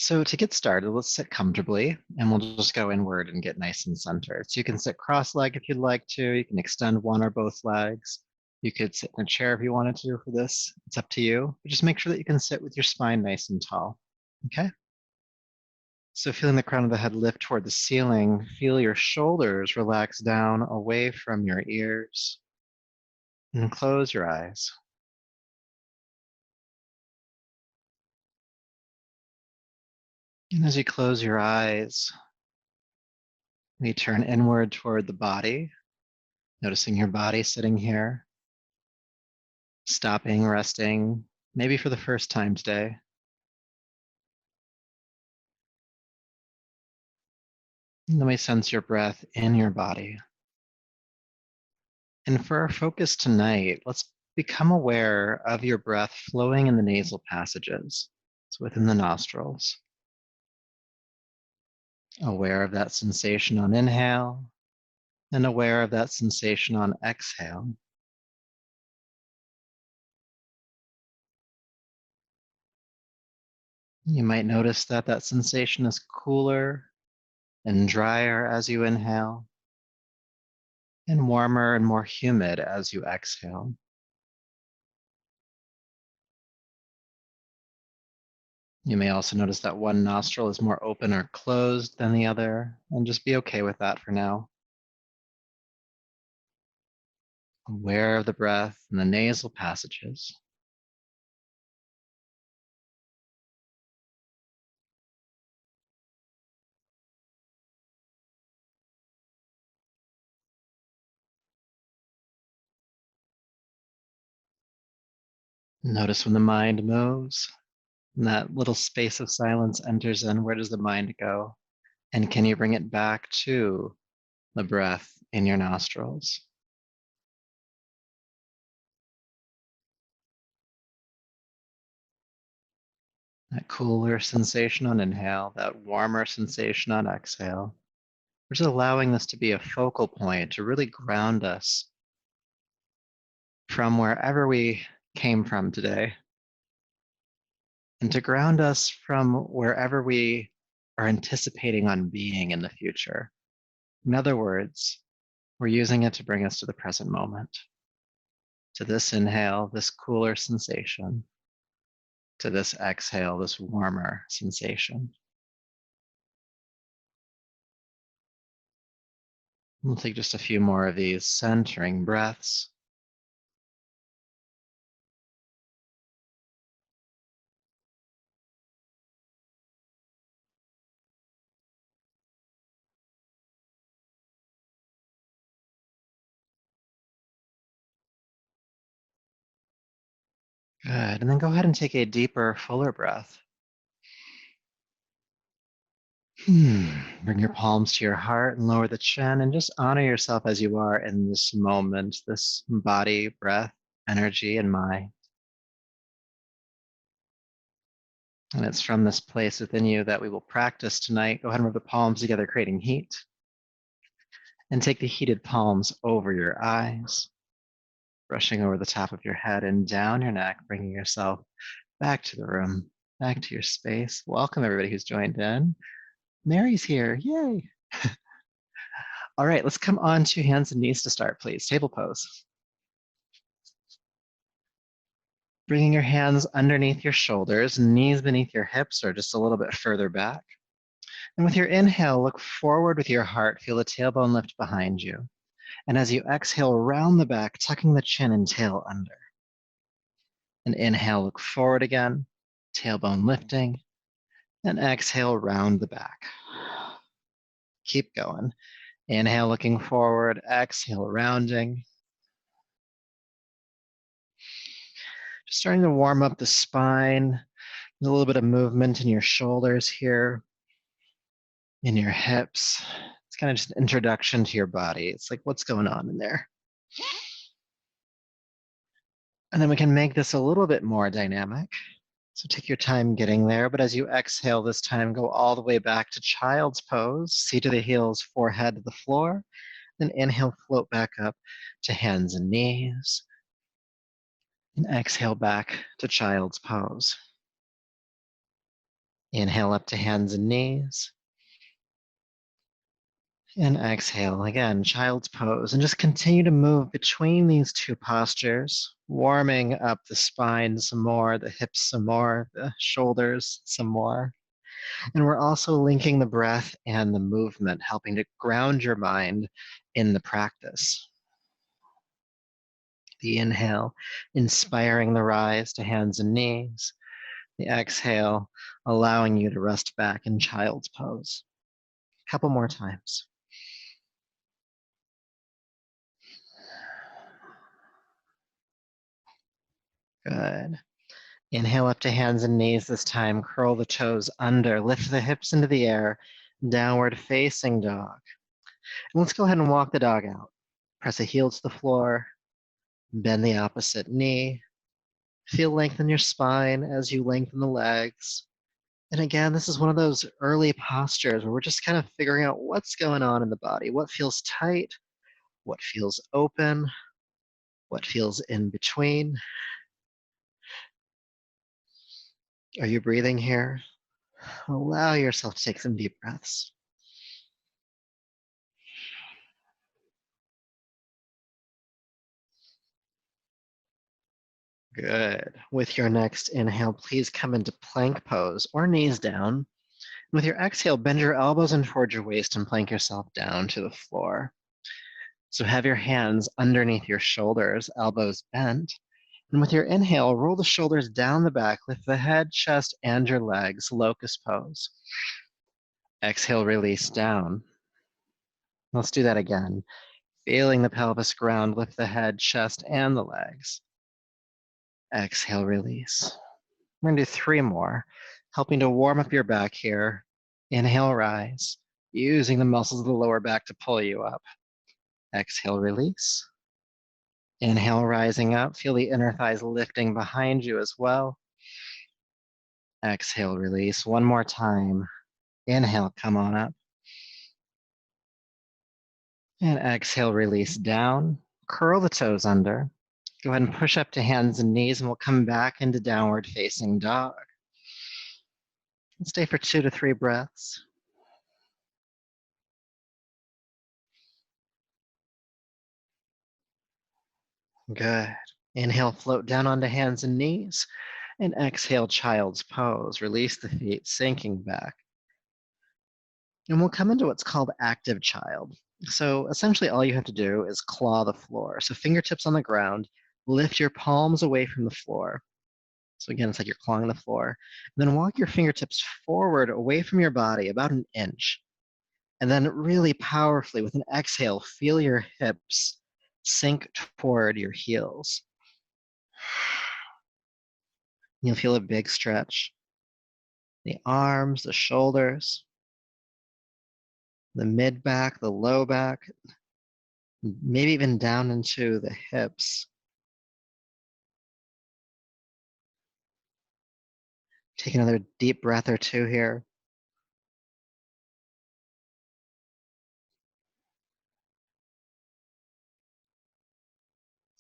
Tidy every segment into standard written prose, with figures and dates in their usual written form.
So to get started, let's sit comfortably and we'll just go inward and get nice and centered. So you can sit cross-legged if you'd like to. You can extend one or both legs. You could sit in a chair if you wanted to for this. It's up to you. But just make sure that you can sit with your spine nice and tall. Okay? So feeling the crown of the head lift toward the ceiling, feel your shoulders relax down away from your ears. And close your eyes. And as you close your eyes, you turn inward toward the body, noticing your body sitting here, stopping, resting, maybe for the first time today. And then we sense your breath in your body. And for our focus tonight, let's become aware of your breath flowing in the nasal passages, so within the nostrils. Aware of that sensation on inhale, and aware of that sensation on exhale. You might notice that that sensation is cooler and drier as you inhale, and warmer and more humid as you exhale. You may also notice that one nostril is more open or closed than the other, and just be okay with that for now. Aware of the breath and the nasal passages. Notice when the mind moves, and that little space of silence enters in. Where does the mind go? And can you bring it back to the breath in your nostrils? That cooler sensation on inhale, that warmer sensation on exhale. We're just allowing this to be a focal point to really ground us from wherever we came from today, and to ground us from wherever we are anticipating on being in the future. In other words, we're using it to bring us to the present moment, to this inhale, this cooler sensation, to this exhale, this warmer sensation. We'll take just a few more of these centering breaths. Good, and then go ahead and take a deeper, fuller breath. Bring your palms to your heart and lower the chin, and just honor yourself as you are in this moment, this body, breath, energy, and mind. And it's from this place within you that we will practice tonight. Go ahead and rub the palms together, creating heat. And take the heated palms over your eyes, brushing over the top of your head and down your neck, bringing yourself back to the room, back to your space. Welcome, everybody who's joined in. Mary's here. Yay. All right, let's come on to hands and knees to start, please. Table pose. Bringing your hands underneath your shoulders, knees beneath your hips or just a little bit further back. And with your inhale, look forward with your heart. Feel the tailbone lift behind you. And as you exhale, round the back, tucking the chin and tail under. And inhale, look forward again, tailbone lifting. And exhale, round the back. Keep going. Inhale, looking forward. Exhale, rounding. Just starting to warm up the spine. A little bit of movement in your shoulders here, in your hips. It's kind of just an introduction to your body. It's like, what's going on in there? And then we can make this a little bit more dynamic. So take your time getting there, but as you exhale this time, go all the way back to child's pose, seat to the heels, forehead to the floor. Then inhale, float back up to hands and knees. And exhale back to child's pose. Inhale up to hands and knees. And exhale, again, child's pose. And just continue to move between these two postures, warming up the spine some more, the hips some more, the shoulders some more. And we're also linking the breath and the movement, helping to ground your mind in the practice. The inhale, inspiring the rise to hands and knees. The exhale, allowing you to rest back in child's pose. A couple more times. Good. Inhale up to hands and knees this time. Curl the toes under. Lift the hips into the air. Downward facing dog. And let's go ahead and walk the dog out. Press a heel to the floor. Bend the opposite knee. Feel length in your spine as you lengthen the legs. And again, this is one of those early postures where we're just kind of figuring out what's going on in the body. What feels tight? What feels open? What feels in between? Are you breathing here? Allow yourself to take some deep breaths. Good. With your next inhale, please come into plank pose or knees down. With your exhale, bend your elbows in towards your waist and plank yourself down to the floor. So have your hands underneath your shoulders, elbows bent. And with your inhale, roll the shoulders down the back, lift the head, chest, and your legs, locust pose. Exhale, release down. Let's do that again. Feeling the pelvis ground, lift the head, chest, and the legs. Exhale, release. We're gonna do 3 more, helping to warm up your back here. Inhale, rise, using the muscles of the lower back to pull you up. Exhale, release. Inhale, rising up. Feel the inner thighs lifting behind you as well. Exhale, release. One more time. Inhale, come on up. And exhale, release down. Curl the toes under. Go ahead and push up to hands and knees, and we'll come back into downward facing dog. Stay for 2 to 3 breaths. Good. Inhale, float down onto hands and knees. And exhale, child's pose. Release the feet, sinking back. And we'll come into what's called active child. So essentially all you have to do is claw the floor. So fingertips on the ground, lift your palms away from the floor. So again, it's like you're clawing the floor. And then walk your fingertips forward away from your body about an inch. And then really powerfully with an exhale, feel your hips sink toward your heels. You'll feel a big stretch. The arms, the shoulders, the mid back, the low back, maybe even down into the hips. Take another deep breath or 2 here.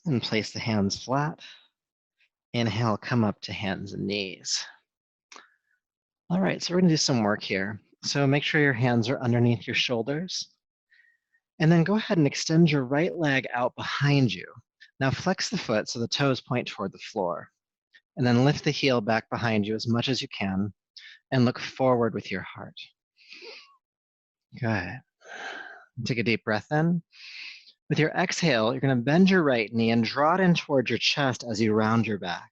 And place the hands flat. Inhale, come up to hands and knees. All right, so we're gonna do some work here. So make sure your hands are underneath your shoulders. And then go ahead and extend your right leg out behind you. Now flex the foot so the toes point toward the floor. And then lift the heel back behind you as much as you can and look forward with your heart. Good. Take a deep breath in. With your exhale, you're going to bend your right knee and draw it in toward your chest as you round your back.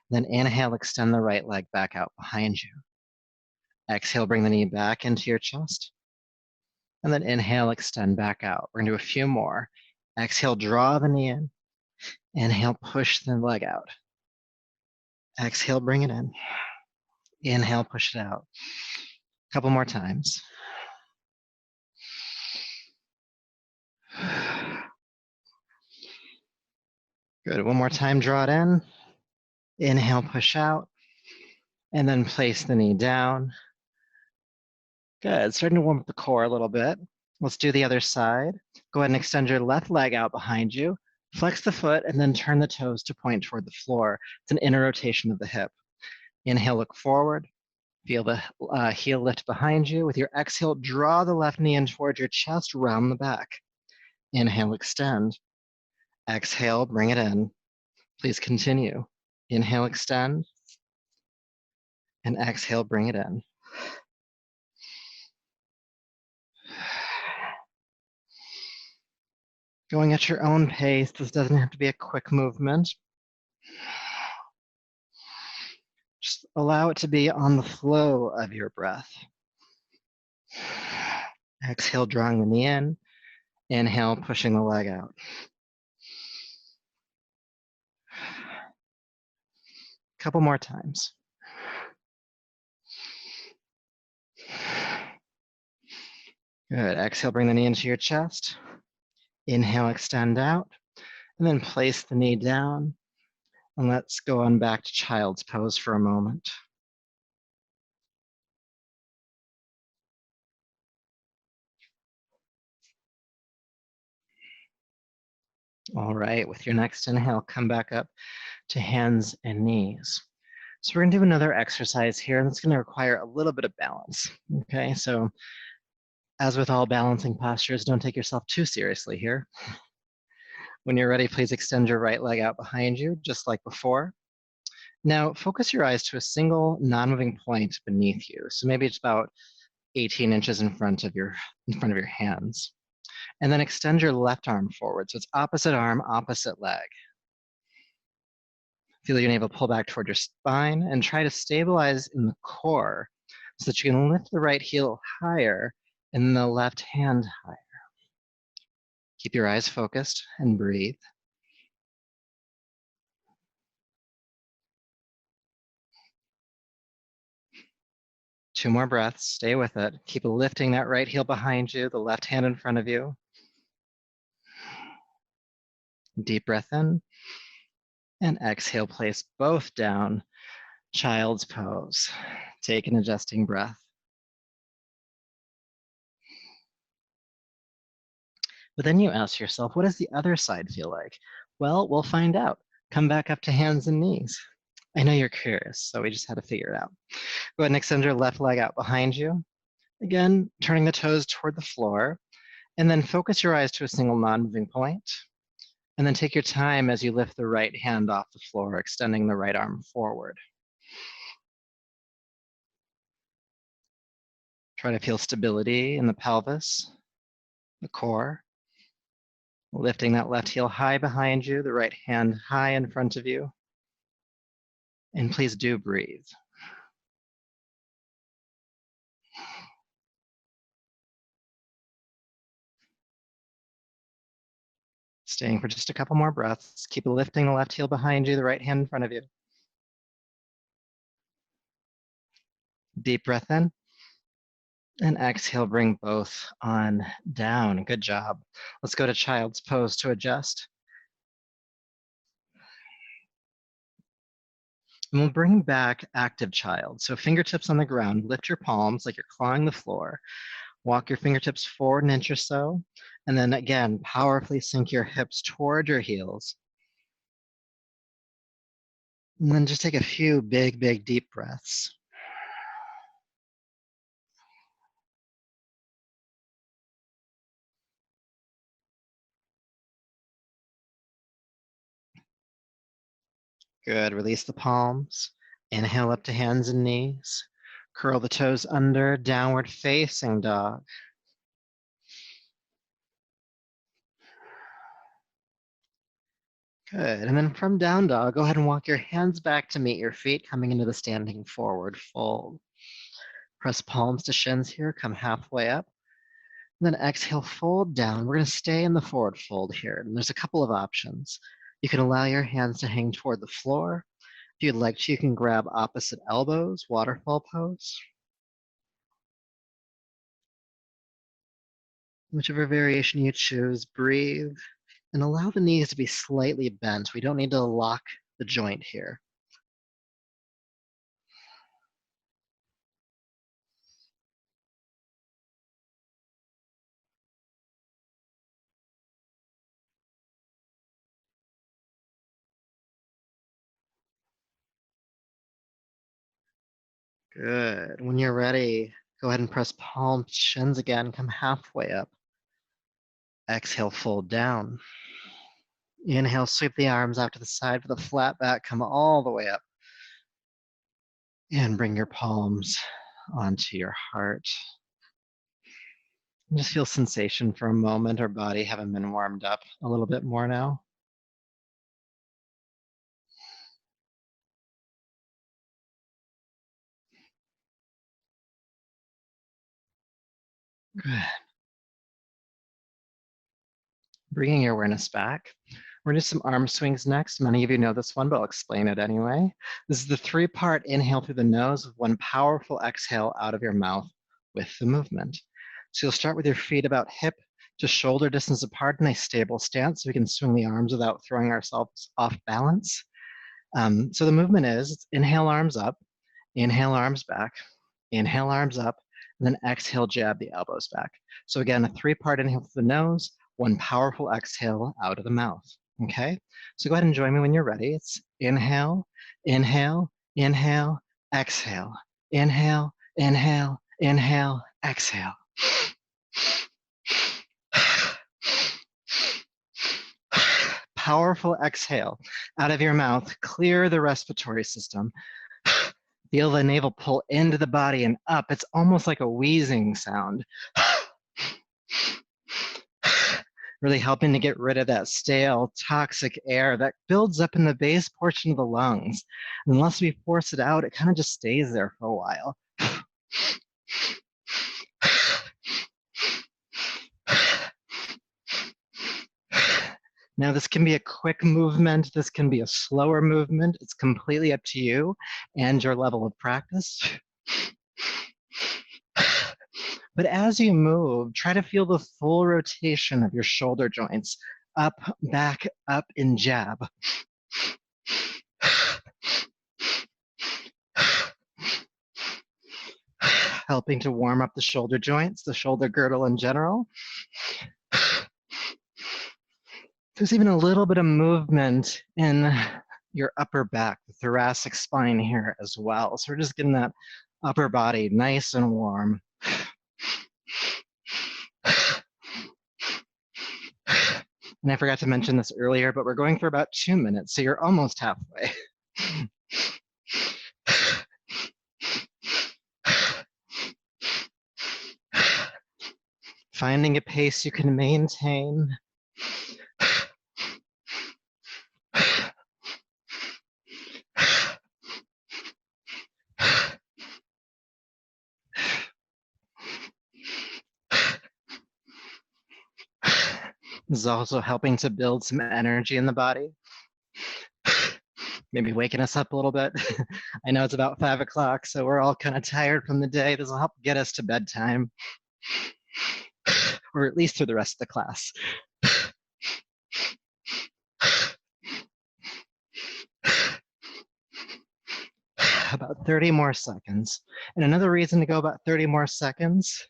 Then inhale, extend the right leg back out behind you. Exhale, bring the knee back into your chest. And then inhale, extend back out. We're going to do a few more. Exhale, draw the knee in. Inhale, push the leg out. Exhale, bring it in. Inhale, push it out. A couple more times. Good. One more time, draw it in. Inhale, push out. And then place the knee down. Good. Starting to warm up the core a little bit. Let's do the other side. Go ahead and extend your left leg out behind you. Flex the foot and then turn the toes to point toward the floor. It's an inner rotation of the hip. Inhale, look forward. Feel the heel lift behind you. With your exhale, draw the left knee in towards your chest, round the back. Inhale, extend. Exhale, bring it in. Please continue. Inhale, extend. And exhale, bring it in. Going at your own pace. This doesn't have to be a quick movement. Just allow it to be on the flow of your breath. Exhale, drawing the knee in. Inhale, pushing the leg out. Couple more times. Good. Exhale, bring the knee into your chest. Inhale, extend out. And then place the knee down. And let's go on back to child's pose for a moment. All right, with your next inhale, come back up to hands and knees. So we're gonna do another exercise here, and it's gonna require a little bit of balance, okay? So as with all balancing postures, don't take yourself too seriously here. When you're ready, please extend your right leg out behind you, just like before. Now, focus your eyes to a single non-moving point beneath you. So maybe it's about 18 inches in front of your hands. And then extend your left arm forward. So it's opposite arm, opposite leg. Feel your navel pull back toward your spine and try to stabilize in the core so that you can lift the right heel higher and the left hand higher. Keep your eyes focused and breathe. Two more breaths, stay with it. Keep lifting that right heel behind you, the left hand in front of you. Deep breath in. And exhale, place both down, child's pose. Take an adjusting breath. But then you ask yourself, what does the other side feel like? Well, we'll find out. Come back up to hands and knees. I know you're curious, so we just had to figure it out. Go ahead and extend your left leg out behind you. Again, turning the toes toward the floor, and then focus your eyes to a single non-moving point. And then take your time as you lift the right hand off the floor, extending the right arm forward. Try to feel stability in the pelvis, the core. Lifting that left heel high behind you, the right hand high in front of you. And please do breathe. Staying for just a couple more breaths. Keep lifting the left heel behind you, the right hand in front of you. Deep breath in. And exhale, bring both on down. Good job. Let's go to child's pose to adjust. And we'll bring back active child. So fingertips on the ground, lift your palms like you're clawing the floor. Walk your fingertips forward an inch or so. And then again, powerfully sink your hips toward your heels. And then just take a few big, big, deep breaths. Good, release the palms. Inhale up to hands and knees. Curl the toes under, downward facing dog. Good, and then from down dog, go ahead and walk your hands back to meet your feet, coming into the standing forward fold. Press palms to shins here, come halfway up. And then exhale, fold down. We're gonna stay in the forward fold here. And there's a couple of options. You can allow your hands to hang toward the floor. If you'd like to, you can grab opposite elbows, waterfall pose. Whichever variation you choose, breathe and allow the knees to be slightly bent. We don't need to lock the joint here. Good. When you're ready, go ahead and press palm shins again. Come halfway up. Exhale, fold down. Inhale, sweep the arms out to the side with a flat back. Come all the way up. And bring your palms onto your heart. Just feel sensation for a moment. Our body having been warmed up a little bit more now. Good. Bringing your awareness back. We're gonna do some arm swings next. Many of you know this one, but I'll explain it anyway. This is the 3-part inhale through the nose with one powerful exhale out of your mouth with the movement. So you'll start with your feet about hip to shoulder distance apart in a stable stance so we can swing the arms without throwing ourselves off balance. So the movement is inhale, arms up, inhale, arms back, inhale, arms up, and then exhale, jab the elbows back. So again, a 3-part inhale through the nose, one powerful exhale out of the mouth. Okay, so go ahead and join me when you're ready. It's inhale, inhale, inhale, exhale, inhale, inhale, inhale, exhale. Powerful exhale out of your mouth. Clear the respiratory system. Feel the navel pull into the body and up. It's almost like a wheezing sound. Really helping to get rid of that stale, toxic air that builds up in the base portion of the lungs. And unless we force it out, it kind of just stays there for a while. Now, this can be a quick movement. This can be a slower movement. It's completely up to you and your level of practice. But as you move, try to feel the full rotation of your shoulder joints, up, back, up, and jab. Helping to warm up the shoulder joints, the shoulder girdle in general. There's even a little bit of movement in your upper back, the thoracic spine here as well. So we're just getting that upper body nice and warm. And I forgot to mention this earlier, but we're going for about 2 minutes, so you're almost halfway. Finding a pace you can maintain. This is also helping to build some energy in the body. Maybe waking us up a little bit. I know it's about 5 o'clock, so we're all kind of tired from the day. This will help get us to bedtime, or at least through the rest of the class. About 30 more seconds. And another reason to go about 30 more seconds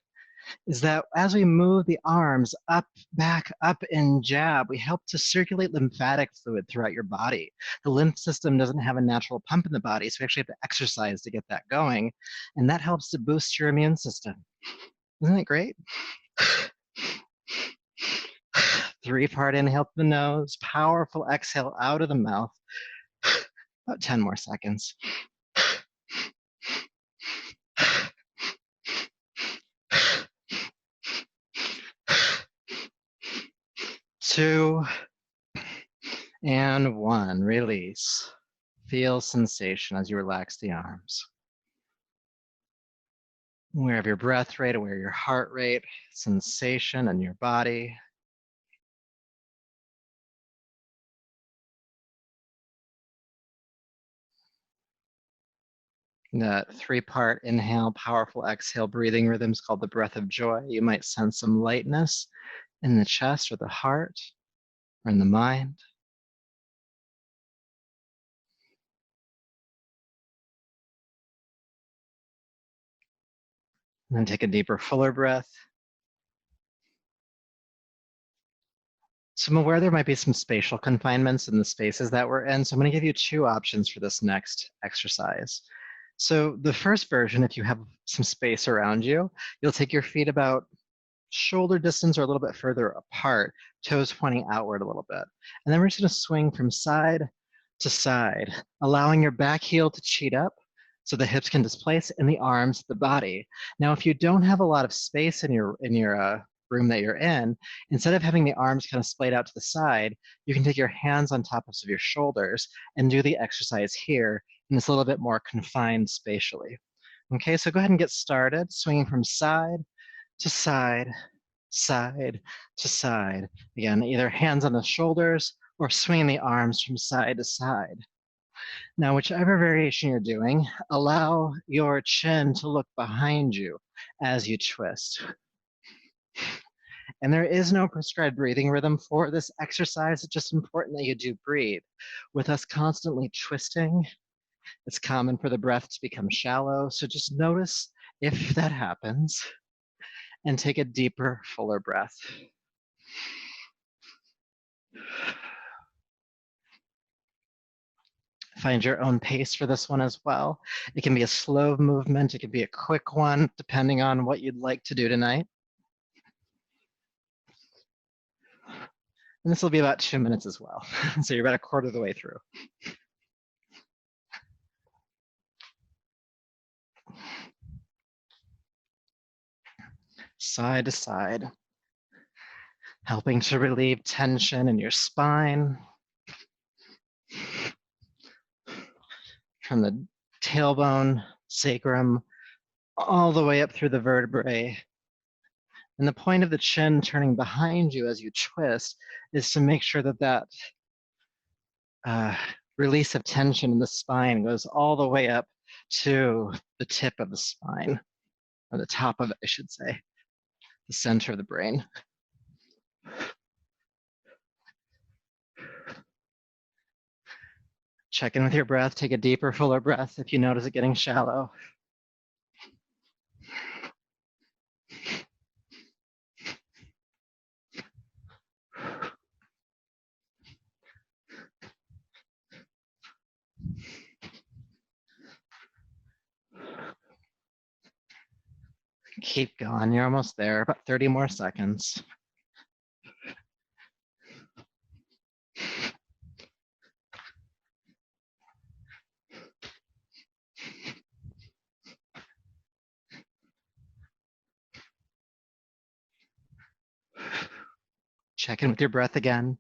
is that as we move the arms up, back, up, and jab, we help to circulate lymphatic fluid throughout your body. The lymph system doesn't have a natural pump in the body, so we actually have to exercise to get that going, and that helps to boost your immune system. Isn't it great? 3-part inhale through the nose, powerful exhale out of the mouth. About 10 more seconds. 2 and 1. Release. Feel sensation as you relax the arms. Aware of your breath rate, aware of your heart rate, sensation in your body. That 3-part inhale, powerful exhale breathing rhythm is called the breath of joy. You might sense some lightness in the chest or the heart or in the mind. And then take a deeper, fuller breath. So I'm aware there might be some spatial confinements in the spaces that we're in. So I'm going to give you 2 options for this next exercise. So the first version, if you have some space around you, you'll take your feet about shoulder distance or a little bit further apart, toes pointing outward a little bit. And then we're just going to swing from side to side, allowing your back heel to cheat up so the hips can displace and the arms, the body. Now, if you don't have a lot of space in your room that you're in, instead of having the arms kind of splayed out to the side, you can take your hands on top of your shoulders and do the exercise here in this little bit more confined spatially. Okay, so go ahead and get started, swinging from side to side, side to side. Again, either hands on the shoulders or swinging the arms from side to side. Now, whichever variation you're doing, allow your chin to look behind you as you twist. And there is no prescribed breathing rhythm for this exercise. It's just important that you do breathe. With us constantly twisting, it's common for the breath to become shallow. So just notice if that happens and take a deeper, fuller breath. Find your own pace for this one as well. It can be a slow movement. It can be a quick one, depending on what you'd like to do tonight. And this will be about 2 minutes as well. So you're about a quarter of the way through. Side to side, helping to relieve tension in your spine, from the tailbone, sacrum, all the way up through the vertebrae. And the point of the chin turning behind you as you twist is to make sure that that release of tension in the spine goes all the way up to the tip of the spine, or the top of it, I should say, the center of the brain. Check in with your breath. Take a deeper, fuller breath if you notice it getting shallow. Keep going. You're almost there. About 30 more seconds. Check in with your breath again.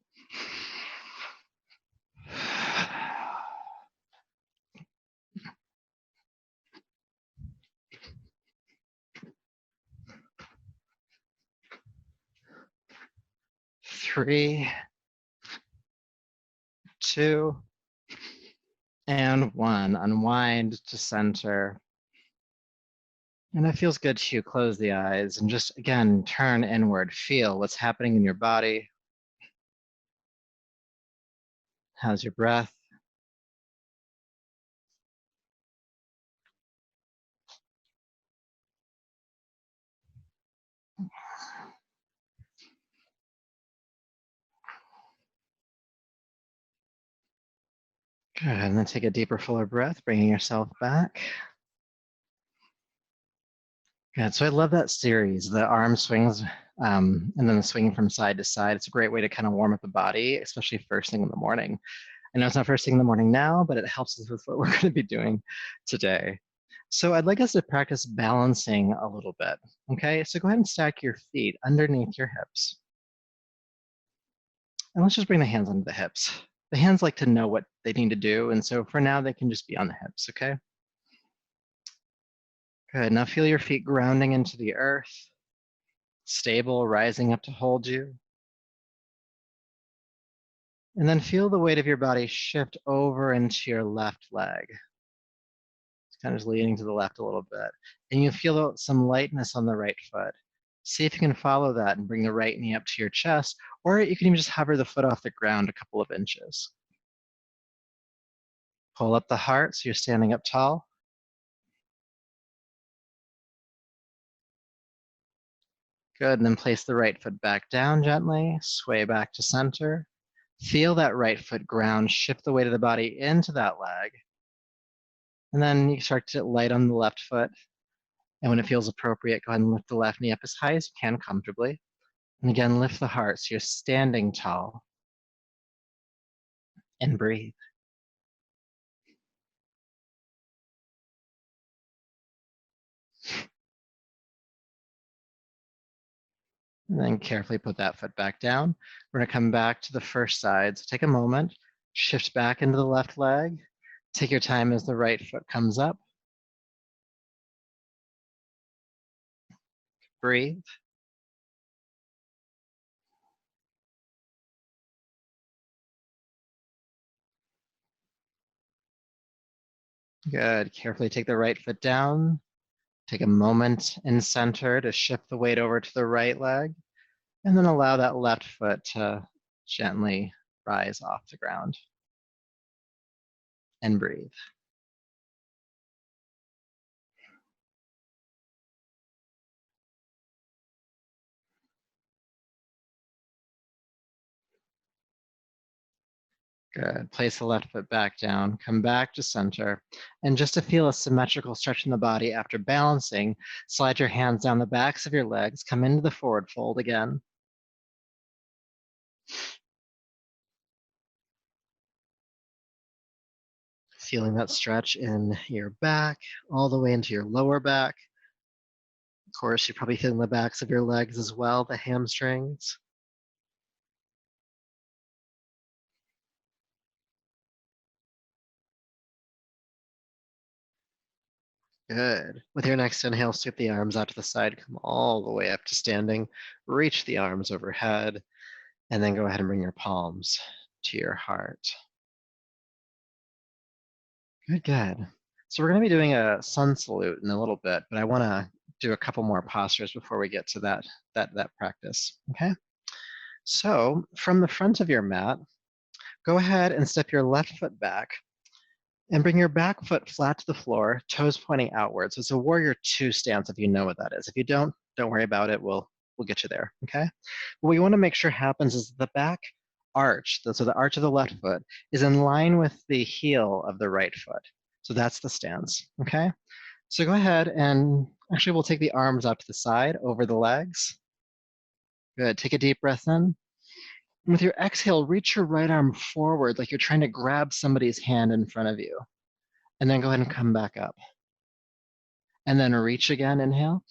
Three, two, and one. Unwind to center. And it feels good to close the eyes and just, again, turn inward. Feel what's happening in your body. How's your breath? Good, and then take a deeper, fuller breath, bringing yourself back. Good, so I love that series, the arm swings and then the swinging from side to side. It's a great way to kind of warm up the body, especially first thing in the morning. I know it's not first thing in the morning now, but it helps us with what we're going to be doing today. So I'd like us to practice balancing a little bit, okay? So go ahead and stack your feet underneath your hips. And let's just bring the hands under the hips. The hands like to know what they need to do, and so for now, they can just be on the hips, okay? Good, now feel your feet grounding into the earth, stable, rising up to hold you. And then feel the weight of your body shift over into your left leg. It's kind of just leaning to the left a little bit. And you feel some lightness on the right foot. See if you can follow that and bring the right knee up to your chest, or you can even just hover the foot off the ground a couple of inches. Pull up the heart so you're standing up tall. Good, and then place the right foot back down gently, sway back to center. Feel that right foot ground, shift the weight of the body into that leg. And then you start to light on the left foot. And when it feels appropriate, go ahead and lift the left knee up as high as you can comfortably. And again, lift the heart so you're standing tall. And breathe. And then carefully put that foot back down. We're going to come back to the first side. So take a moment, shift back into the left leg. Take your time as the right foot comes up. Breathe. Good. Carefully take the right foot down. Take a moment in center to shift the weight over to the right leg. And then allow that left foot to gently rise off the ground. And breathe. Good. Place the left foot back down. Come back to center. And just to feel a symmetrical stretch in the body after balancing, slide your hands down the backs of your legs. Come into the forward fold again. Feeling that stretch in your back, all the way into your lower back. Of course, you're probably feeling the backs of your legs as well, the hamstrings. Good. With your next inhale, sweep the arms out to the side, come all the way up to standing, reach the arms overhead, and then go ahead and bring your palms to your heart. Good, good. So we're going to be doing a sun salute in a little bit, but I want to do a couple more postures before we get to that practice, okay? So from the front of your mat, go ahead and step your left foot back and bring your back foot flat to the floor, toes pointing outwards. So it's a warrior two stance if you know what that is. If you don't worry about it. We'll get you there, okay? What we want to make sure happens is the back arch, so the arch of the left foot, is in line with the heel of the right foot. So that's the stance, okay? So go ahead and actually we'll take the arms out to the side over the legs. Good, take a deep breath in. And with your exhale, reach your right arm forward like you're trying to grab somebody's hand in front of you. And then go ahead and come back up. And then reach again, inhale.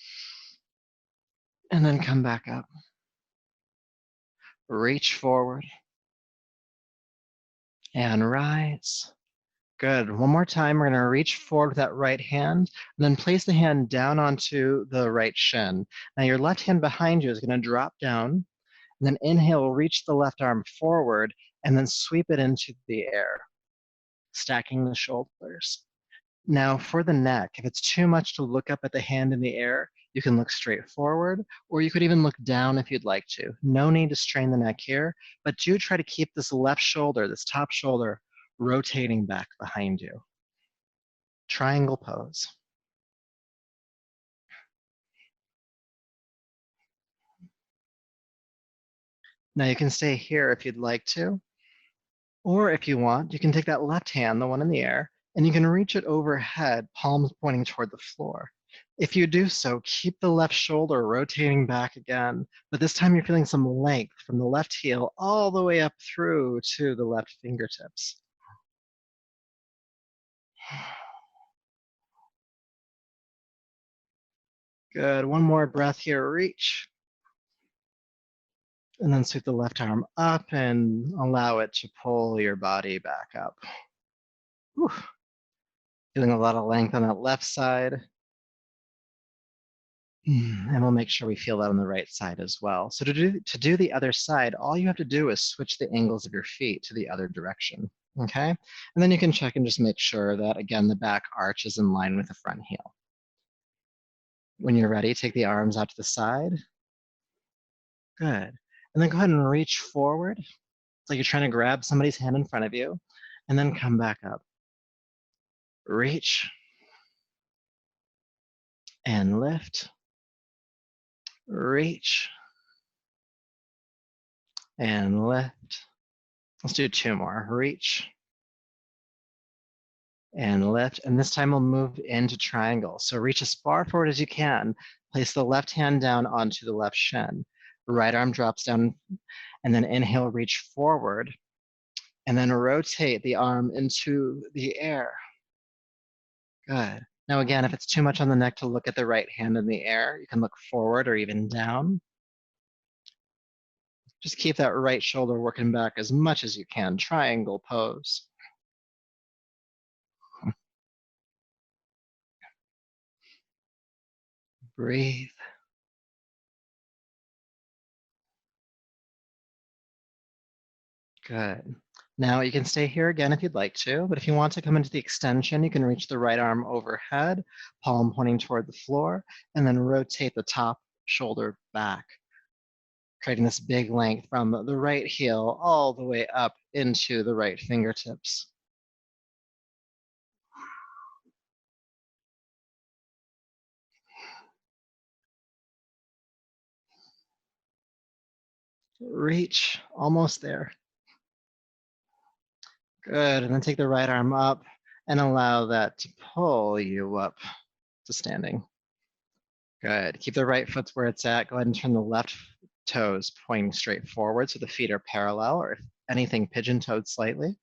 And then come back up. Reach forward. And rise. Good. One more time, we're going to reach forward with that right hand, and then place the hand down onto the right shin. Now your left hand behind you is going to drop down, and then inhale, reach the left arm forward, and then sweep it into the air, stacking the shoulders. Now for the neck, if it's too much to look up at the hand in the air, you can look straight forward, or you could even look down if you'd like to. No need to strain the neck here, but do try to keep this left shoulder, this top shoulder, rotating back behind you. Triangle pose. Now you can stay here if you'd like to, or if you want, you can take that left hand, the one in the air, and you can reach it overhead, palms pointing toward the floor. If you do so, keep the left shoulder rotating back again, but this time you're feeling some length from the left heel all the way up through to the left fingertips. Good, one more breath here, reach. And then sweep the left arm up and allow it to pull your body back up. Whew. Feeling a lot of length on that left side. And we'll make sure we feel that on the right side as well. So to do the other side, all you have to do is switch the angles of your feet to the other direction, okay? And then you can check and just make sure that, again, the back arch is in line with the front heel. When you're ready, take the arms out to the side. Good. And then go ahead and reach forward. It's like you're trying to grab somebody's hand in front of you, and then come back up. Reach. And lift. Reach. And lift. Let's do two more. Reach. and lift. And this time we'll move into triangle. So reach as far forward as you can. Place the left hand down onto the left shin. Right arm drops down, and then inhale, reach forward, and then rotate the arm into the air. Good. Now again, if it's too much on the neck to look at the right hand in the air, you can look forward or even down. Just keep that right shoulder working back as much as you can. Triangle pose. Breathe. Good. Now you can stay here again if you'd like to, but if you want to come into the extension, you can reach the right arm overhead, palm pointing toward the floor, and then rotate the top shoulder back, creating this big length from the right heel all the way up into the right fingertips. Reach, almost there. Good, and then take the right arm up and allow that to pull you up to standing. Good, keep the right foot where it's at. Go ahead and turn the left toes pointing straight forward so the feet are parallel, or if anything, pigeon-toed slightly.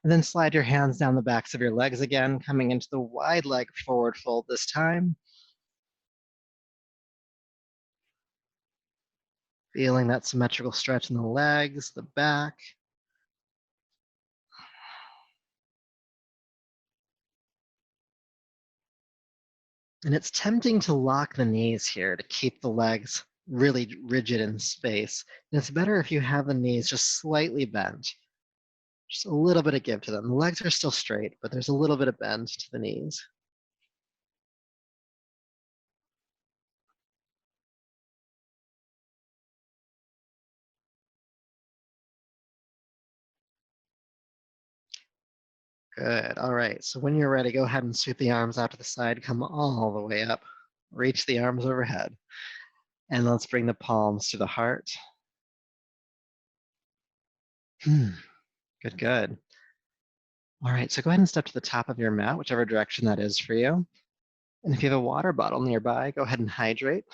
And then slide your hands down the backs of your legs again, coming into the wide leg forward fold this time. Feeling that symmetrical stretch in the legs, the back. And it's tempting to lock the knees here to keep the legs really rigid in space. And it's better if you have the knees just slightly bent. Just a little bit of give to them. The legs are still straight, but there's a little bit of bend to the knees. Good, all right. So when you're ready, go ahead and sweep the arms out to the side, come all the way up. Reach the arms overhead. And let's bring the palms to the heart. Good, good. All right, so go ahead and step to the top of your mat, whichever direction that is for you. And if you have a water bottle nearby, go ahead and hydrate.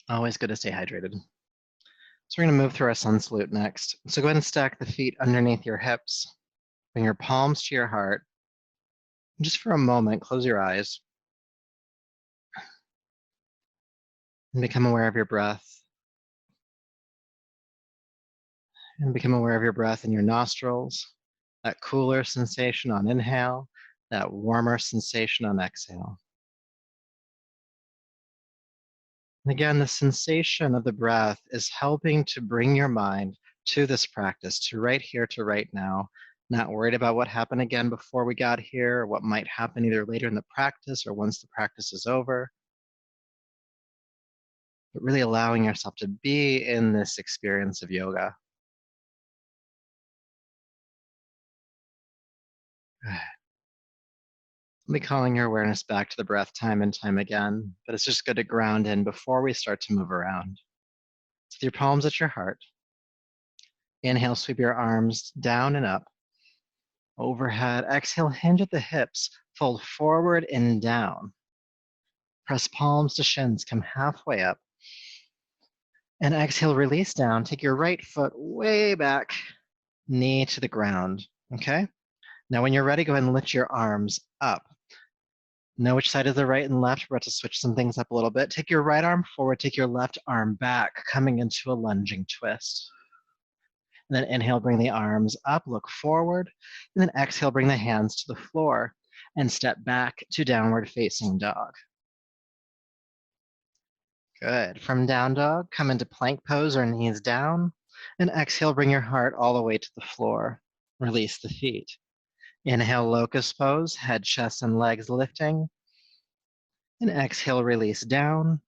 Always good to stay hydrated. So we're gonna move through our sun salute next. So go ahead and stack the feet underneath your hips. Bring your palms to your heart. And just for a moment, close your eyes. And become aware of your breath. And become aware of your breath in your nostrils. That cooler sensation on inhale, that warmer sensation on exhale. And again, the sensation of the breath is helping to bring your mind to this practice, to right here, to right now, not worried about what happened again before we got here, or what might happen either later in the practice or once the practice is over, but really allowing yourself to be in this experience of yoga. I'll be calling your awareness back to the breath time and time again, but it's just good to ground in before we start to move around. So with your palms at your heart, inhale, sweep your arms down and up, overhead. Exhale, hinge at the hips, fold forward and down. Press palms to shins, come halfway up. And exhale, release down. Take your right foot way back, knee to the ground, okay? Now when you're ready, go ahead and lift your arms up. Know which side is the right and left. We're about to switch some things up a little bit. Take your right arm forward, take your left arm back, coming into a lunging twist. And then inhale, bring the arms up, look forward. And then exhale, bring the hands to the floor and step back to downward facing dog. Good. From down dog, come into plank pose or knees down. And exhale, bring your heart all the way to the floor. Release the feet. Inhale, locust pose, head, chest, and legs lifting. And exhale, release down.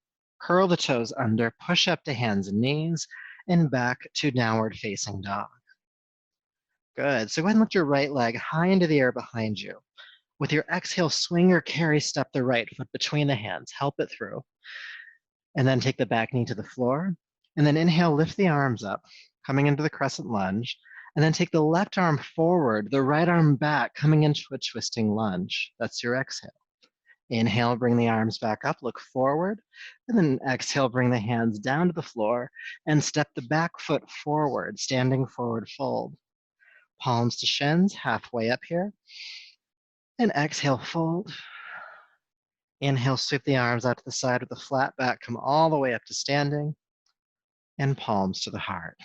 Curl the toes under, push up to hands and knees, and back to downward facing dog. Good. So go ahead and lift your right leg high into the air behind you. With your exhale, swing or carry step the right foot between the hands. Help it through. And then take the back knee to the floor. And then inhale, lift the arms up, coming into the crescent lunge. And then take the left arm forward, the right arm back, coming into a twisting lunge. That's your exhale. Inhale, bring the arms back up, look forward. And then exhale, bring the hands down to the floor and step the back foot forward, standing forward fold. Palms to shins, halfway up here. And exhale, fold. Inhale, sweep the arms out to the side with the flat back, come all the way up to standing. And palms to the heart.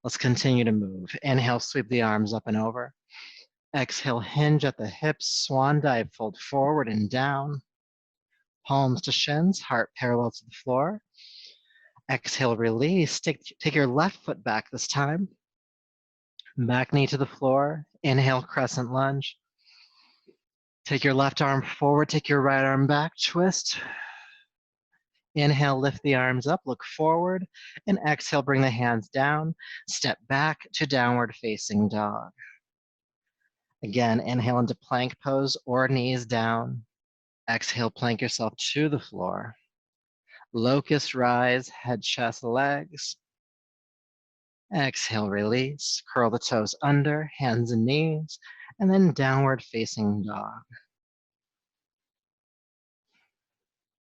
Let's continue to move. Inhale, sweep the arms up and over. Exhale, hinge at the hips, swan dive, fold forward and down. Palms to shins, heart parallel to the floor. Exhale, release. Take your left foot back this time. Back knee to the floor. Inhale, crescent lunge. Take your left arm forward, take your right arm back, twist. Inhale, lift the arms up, look forward, and exhale, bring the hands down, step back to downward facing dog. Again, inhale into plank pose or knees down. Exhale, plank yourself to the floor. Locust rise, head, chest, legs. Exhale, release, curl the toes under, hands and knees, and then downward facing dog.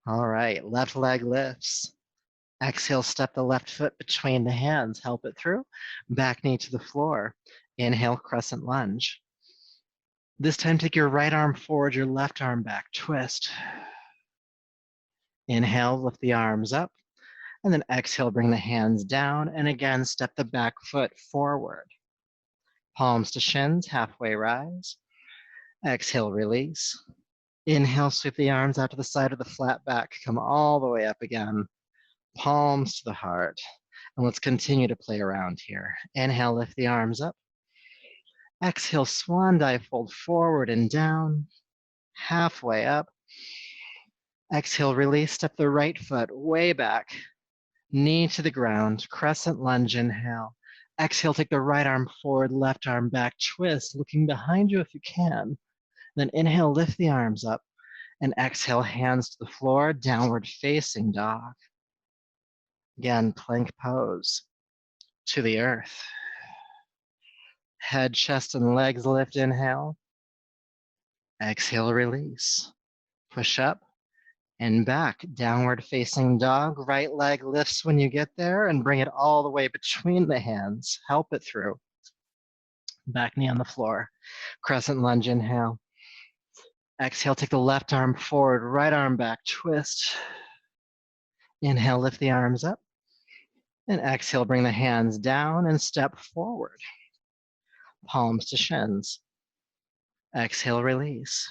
All right, left leg lifts. Exhale, step the left foot between the hands, help it through. Back knee to the floor. Inhale, crescent lunge. This time, take your right arm forward, your left arm back, twist. Inhale, lift the arms up. And then exhale, bring the hands down. And again, step the back foot forward. Palms to shins, halfway rise. Exhale, release. Inhale, sweep the arms out to the side of the flat back. Come all the way up again. Palms to the heart. And let's continue to play around here. Inhale, lift the arms up. Exhale, swan dive, fold forward and down. Halfway up. Exhale, release, step the right foot way back. Knee to the ground, crescent lunge, inhale. Exhale, take the right arm forward, left arm back, twist, looking behind you if you can. Then inhale, lift the arms up, and exhale, hands to the floor, downward facing dog. Again, plank pose to the earth. Head, chest, and legs lift, inhale. Exhale, release. Push up and back, downward facing dog. Right leg lifts when you get there and bring it all the way between the hands. Help it through. Back knee on the floor. Crescent lunge, inhale. Exhale, take the left arm forward, right arm back, twist. Inhale, lift the arms up. And exhale, bring the hands down and step forward. Palms to shins. Exhale, release.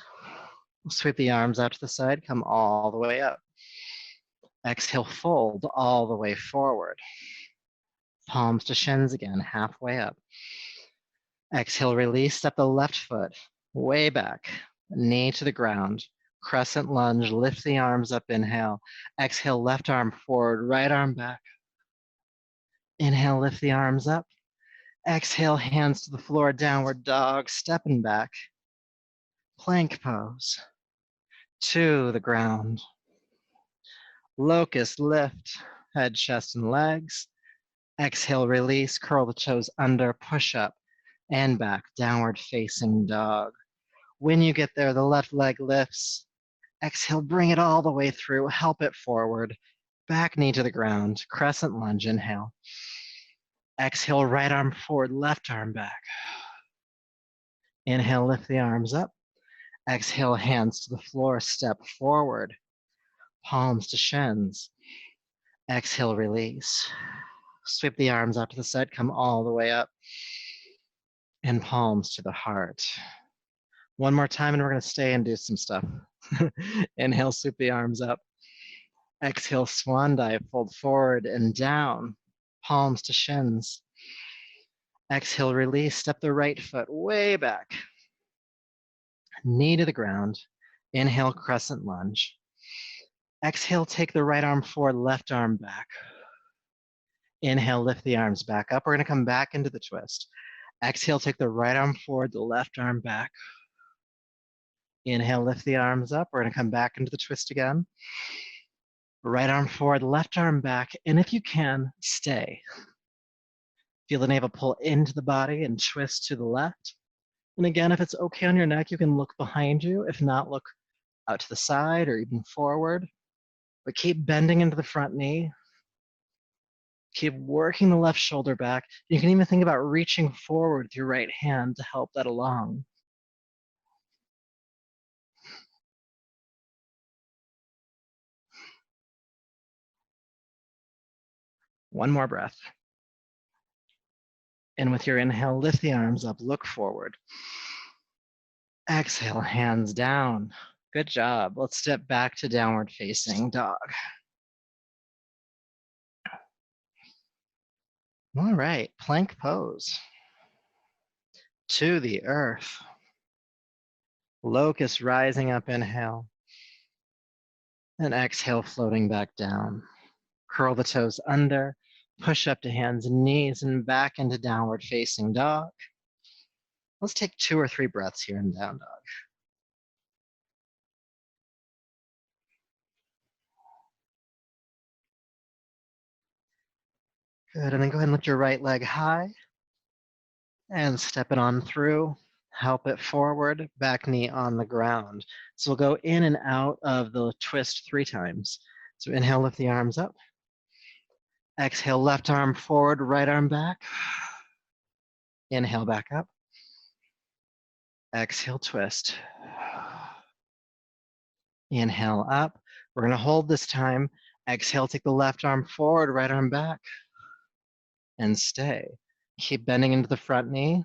Sweep the arms out to the side, come all the way up. Exhale, fold all the way forward. Palms to shins again, halfway up. Exhale, release, step the left foot way back, knee to the ground. Crescent lunge, lift the arms up, inhale. Exhale, left arm forward, right arm back. Inhale, lift the arms up. Exhale, hands to the floor, downward dog, stepping back. Plank pose. To the ground. Locust lift, head, chest, and legs. Exhale, release, curl the toes under, push up and back, downward facing dog. When you get there, the left leg lifts. Exhale, bring it all the way through, help it forward. Back knee to the ground, crescent lunge, inhale. Exhale, right arm forward, left arm back. Inhale, lift the arms up. Exhale, hands to the floor, step forward. Palms to shins. Exhale, release. Sweep the arms out to the side, come all the way up. And palms to the heart. One more time, and we're going to stay and do some stuff. Inhale, sweep the arms up. Exhale, swan dive, fold forward and down. Palms to shins. Exhale, release, step the right foot way back. Knee to the ground. Inhale, crescent lunge. Exhale, take the right arm forward, left arm back. Inhale, lift the arms back up. We're going to come back into the twist. Exhale, take the right arm forward, the left arm back. Inhale, lift the arms up. We're going to come back into the twist again. Right arm forward, left arm back, and if you can, stay. Feel the navel pull into the body and twist to the left. And again, if it's okay on your neck, you can look behind you. If not, look out to the side or even forward. But keep bending into the front knee. Keep working the left shoulder back. You can even think about reaching forward with your right hand to help that along. One more breath. And with your inhale, lift the arms up, look forward. Exhale, hands down. Good job. Let's step back to downward facing dog. All right, plank pose. To the earth. Locust rising up, inhale. And exhale, floating back down. Curl the toes under, push up to hands and knees and back into downward facing dog. Let's take 2 or 3 breaths here in down dog. Good, and then go ahead and lift your right leg high and step it on through. Help it forward, back knee on the ground. So we'll go in and out of the twist 3 times. So inhale, lift the arms up. Exhale, left arm forward, right arm back. Inhale, back up. Exhale, twist. Inhale, up. We're going to hold this time. Exhale, take the left arm forward, right arm back. And stay. Keep bending into the front knee.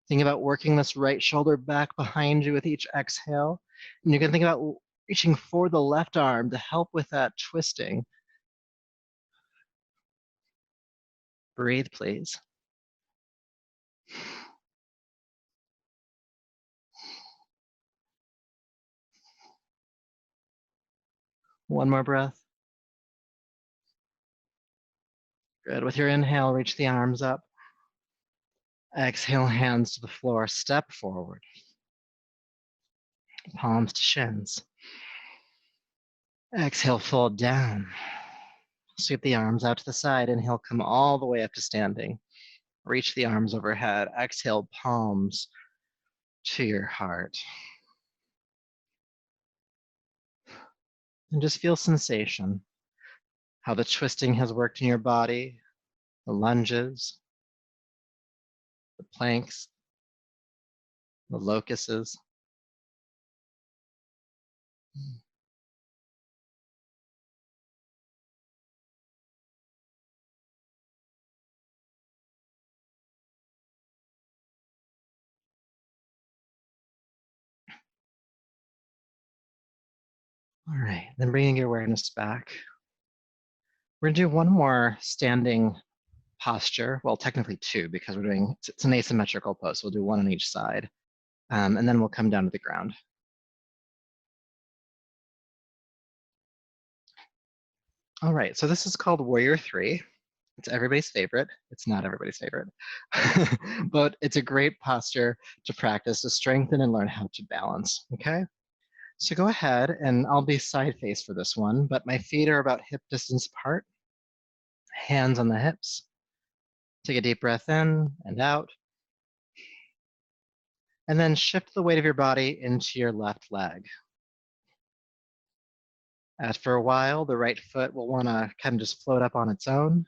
Think about working this right shoulder back behind you with each exhale. And you can think about reaching for the left arm to help with that twisting. Breathe, please. One more breath. Good. With your inhale, reach the arms up. Exhale, hands to the floor. Step forward. Palms to shins. Exhale, fold down. Sweep the arms out to the side. Inhale, come all the way up to standing. Reach the arms overhead. Exhale, palms to your heart. And just feel sensation, how the twisting has worked in your body, the lunges, the planks, the locusts. All right, then bringing your awareness back. We're gonna do one more standing posture. Well, technically 2 because it's an asymmetrical pose. So we'll do 1 on each side. And then we'll come down to the ground. All right, so this is called Warrior 3. It's everybody's favorite. It's not everybody's favorite, but it's a great posture to practice, to strengthen and learn how to balance, okay? So go ahead, and I'll be side face for this one, but my feet are about hip distance apart, hands on the hips. Take a deep breath in and out, and then shift the weight of your body into your left leg. After a while, the right foot will want to kind of just float up on its own.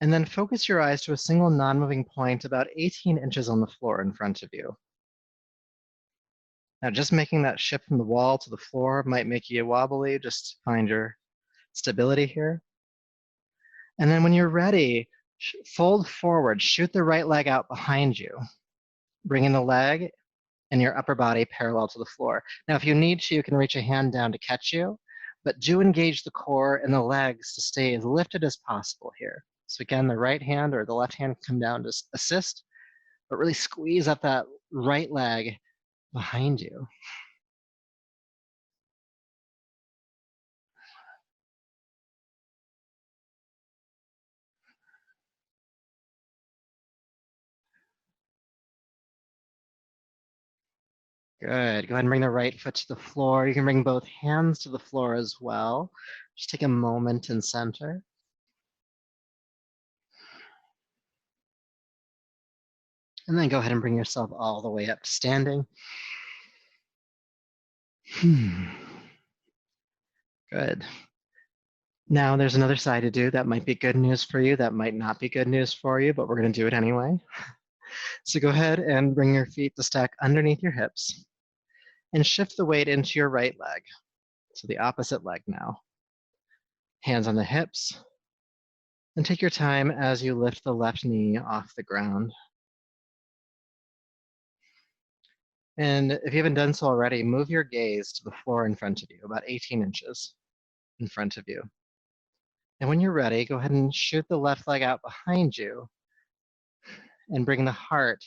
And then focus your eyes to a single non-moving point about 18 inches on the floor in front of you. Now, just making that shift from the wall to the floor might make you wobbly. Just find your stability here. And then when you're ready, fold forward, shoot the right leg out behind you. Bring in the leg and your upper body parallel to the floor. Now, if you need to, you can reach a hand down to catch you, but do engage the core and the legs to stay as lifted as possible here. So again, the right hand or the left hand can come down to assist, but really squeeze up that right leg behind you. Good. Go ahead and bring the right foot to the floor. You can bring both hands to the floor as well. Just take a moment and center. And then go ahead and bring yourself all the way up to standing. Good. Now there's another side to do. That might be good news for you. That might not be good news for you, but we're going to do it anyway. So go ahead and bring your feet to stack underneath your hips and shift the weight into your right leg. So the opposite leg now. Hands on the hips. And take your time as you lift the left knee off the ground. And if you haven't done so already, move your gaze to the floor in front of you, about 18 inches in front of you. And when you're ready, go ahead and shoot the left leg out behind you and bring the heart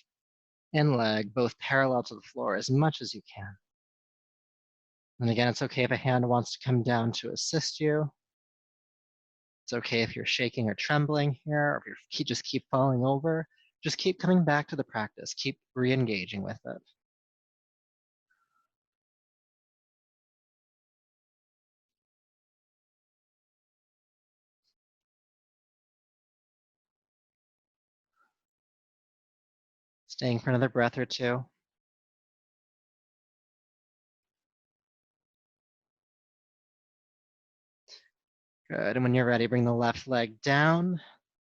and leg both parallel to the floor as much as you can. And again, it's okay if a hand wants to come down to assist you. It's okay if you're shaking or trembling here, or if you just keep falling over. Just keep coming back to the practice. Keep re-engaging with it. Staying for another breath or two. Good, and when you're ready, bring the left leg down,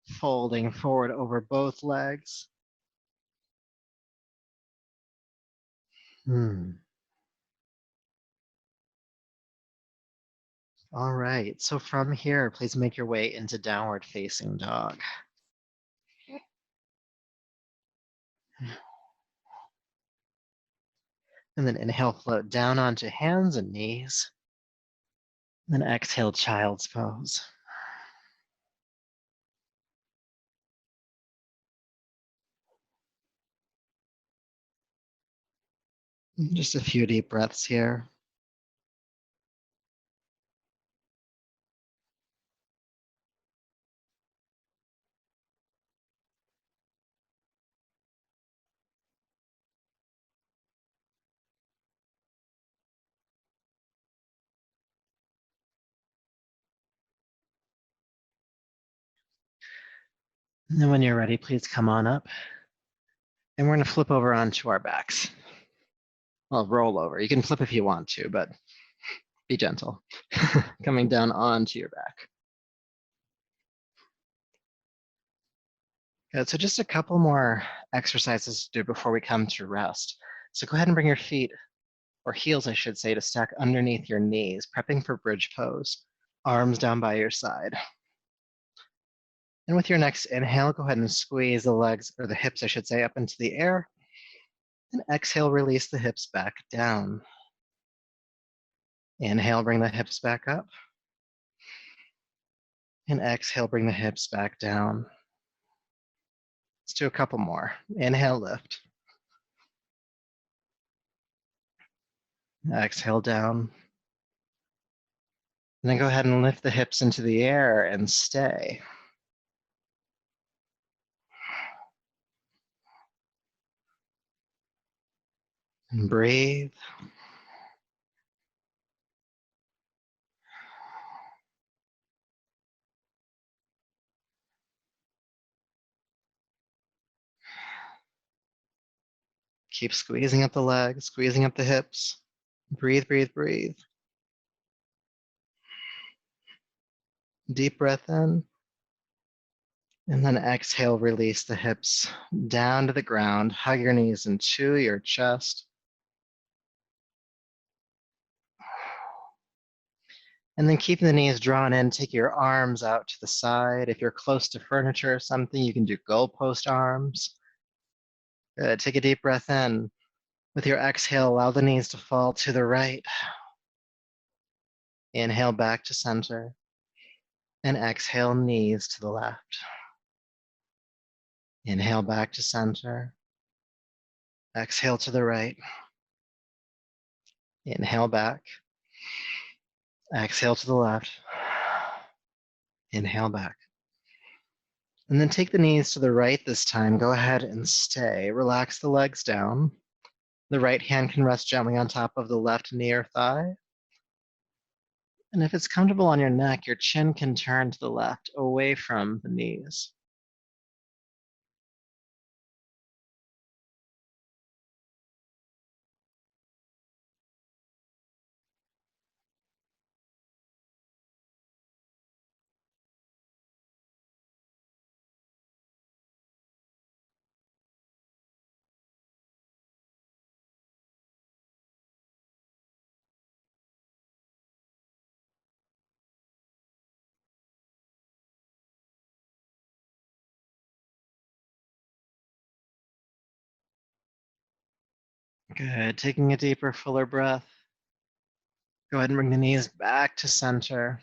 folding forward over both legs. All right, so from here, please make your way into downward facing dog. And then inhale, float down onto hands and knees. And then exhale, child's pose. Just a few deep breaths here. And then when you're ready, please come on up. And we're going to flip over onto our backs. Well, roll over. You can flip if you want to, but be gentle. Coming down onto your back. Good, so just a couple more exercises to do before we come to rest. So go ahead and bring your feet, or heels, I should say, to stack underneath your knees, prepping for bridge pose. Arms down by your side. And with your next inhale, go ahead and squeeze the legs, or the hips, I should say, up into the air. And exhale, release the hips back down. Inhale, bring the hips back up. And exhale, bring the hips back down. Let's do a couple more. Inhale, lift. Exhale, down. And then go ahead and lift the hips into the air and stay. And breathe. Keep squeezing up the legs, squeezing up the hips. Breathe, breathe, breathe. Deep breath in. And then exhale, release the hips down to the ground. Hug your knees into your chest. And then keeping the knees drawn in, take your arms out to the side. If you're close to furniture or something, you can do goalpost arms. Good. Take a deep breath in. With your exhale, allow the knees to fall to the right. Inhale back to center. And exhale, knees to the left. Inhale back to center. Exhale to the right. Inhale back. Exhale to the left. Inhale back. And then take the knees to the right this time. Go ahead and stay. Relax the legs down. The right hand can rest gently on top of the left knee or thigh. And if it's comfortable on your neck, your chin can turn to the left, away from the knees. Good. Taking a deeper, fuller breath. Go ahead and bring the knees back to center.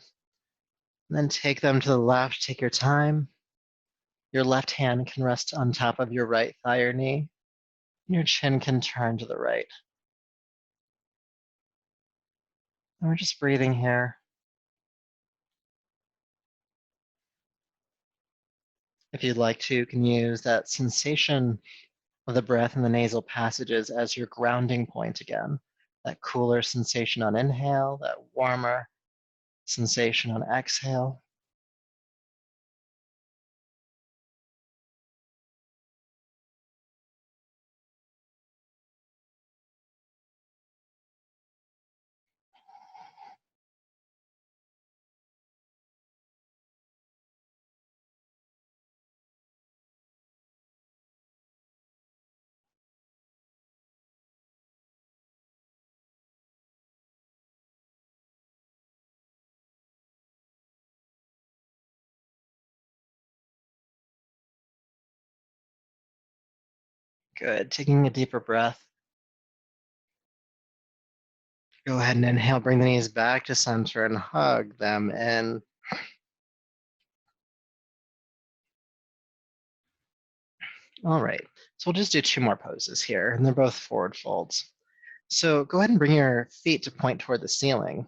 And then take them to the left. Take your time. Your left hand can rest on top of your right thigh or knee. Your chin can turn to the right. And we're just breathing here. If you'd like to, you can use that sensation of the breath in the nasal passages as your grounding point again. That cooler sensation on inhale, that warmer sensation on exhale. Good. Taking a deeper breath. Go ahead and inhale, bring the knees back to center and hug them in. All right, so we'll just do two more poses here, and they're both forward folds. So go ahead and bring your feet to point toward the ceiling,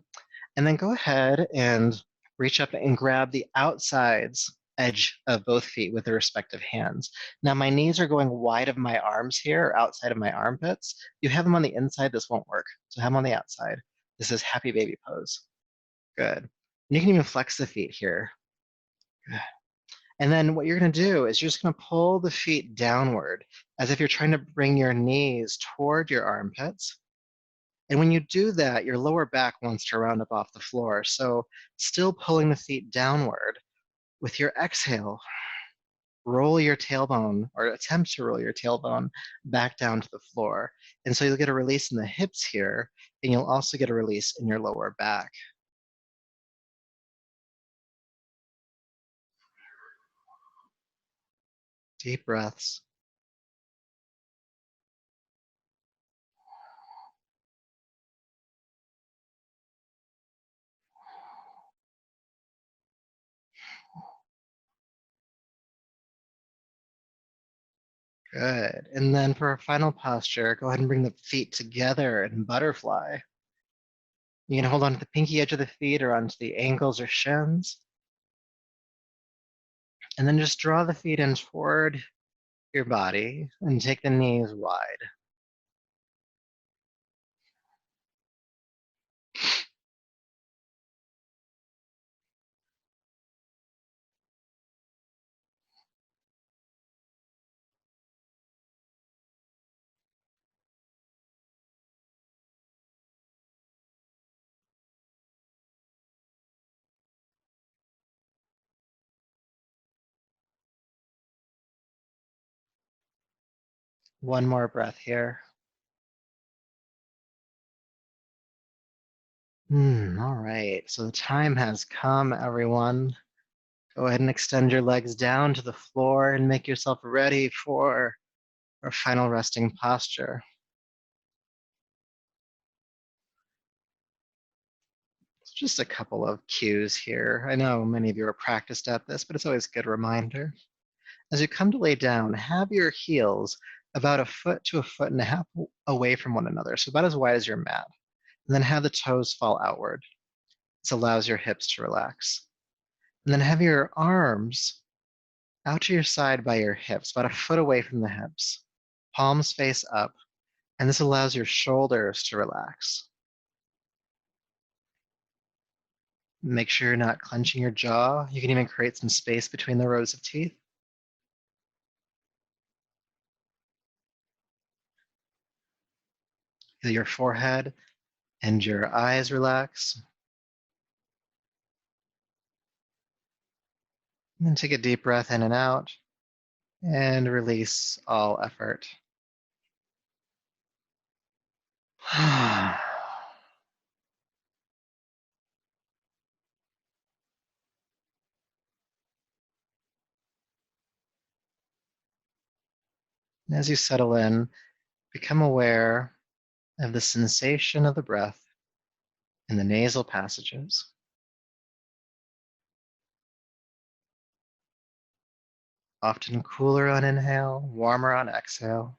and then go ahead and reach up and grab the outsides edge of both feet with their respective hands. Now my knees are going wide of my arms here, or outside of my armpits. You have them on the inside, this won't work. So have them on the outside. This is happy baby pose. Good. And you can even flex the feet here. Good. And then what you're going to do is you're just going to pull the feet downward as if you're trying to bring your knees toward your armpits. And when you do that, your lower back wants to round up off the floor. So still pulling the feet downward. With your exhale, roll your tailbone or attempt to roll your tailbone back down to the floor. And so you'll get a release in the hips here, and you'll also get a release in your lower back. Deep breaths. Good. And then for our final posture, go ahead and bring the feet together in butterfly. You can hold on to the pinky edge of the feet or onto the ankles or shins. And then just draw the feet in toward your body and take the knees wide. One more breath here. All right, so the time has come, everyone. Go ahead and extend your legs down to the floor and make yourself ready for our final resting posture. So just a couple of cues here. I know many of you are practiced at this, but it's always a good reminder. As you come to lay down, have your heels about a foot to a foot and a half away from one another, so about as wide as your mat. And then have the toes fall outward. This allows your hips to relax. And then have your arms out to your side by your hips, about a foot away from the hips. Palms face up, And this allows your shoulders to relax. Make sure you're not clenching your jaw. You can even create some space between the rows of teeth. Feel your forehead and your eyes relax. And then take a deep breath in and out and release all effort. And as you settle in, become aware of the sensation of the breath in the nasal passages. Often cooler on inhale, warmer on exhale.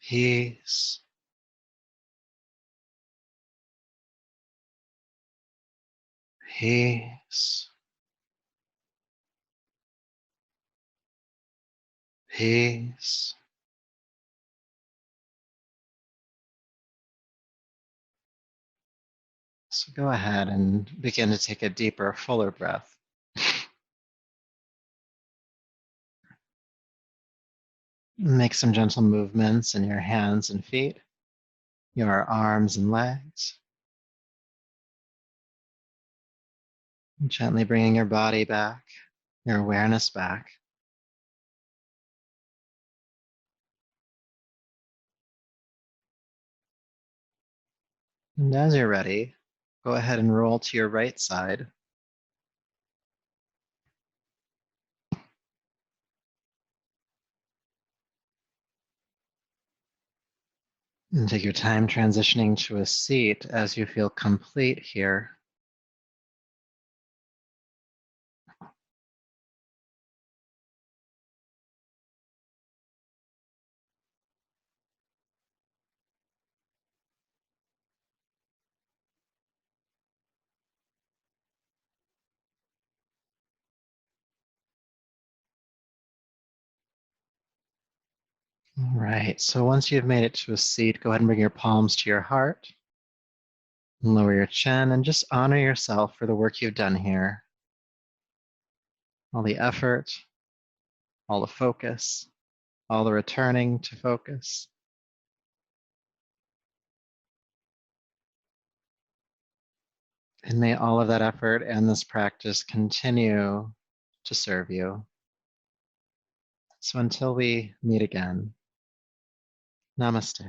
Peace, peace, peace. So go ahead and begin to take a deeper, fuller breath. Make some gentle movements in your hands and feet, your arms and legs. Gently bringing your body back, your awareness back. And as you're ready, go ahead and roll to your right side. And take your time transitioning to a seat as you feel complete here. All right, so once you've made it to a seat, go ahead and bring your palms to your heart. Lower your chin and just honor yourself for the work you've done here. All the effort, all the focus, all the returning to focus. And may all of that effort and this practice continue to serve you. So until we meet again, namaste.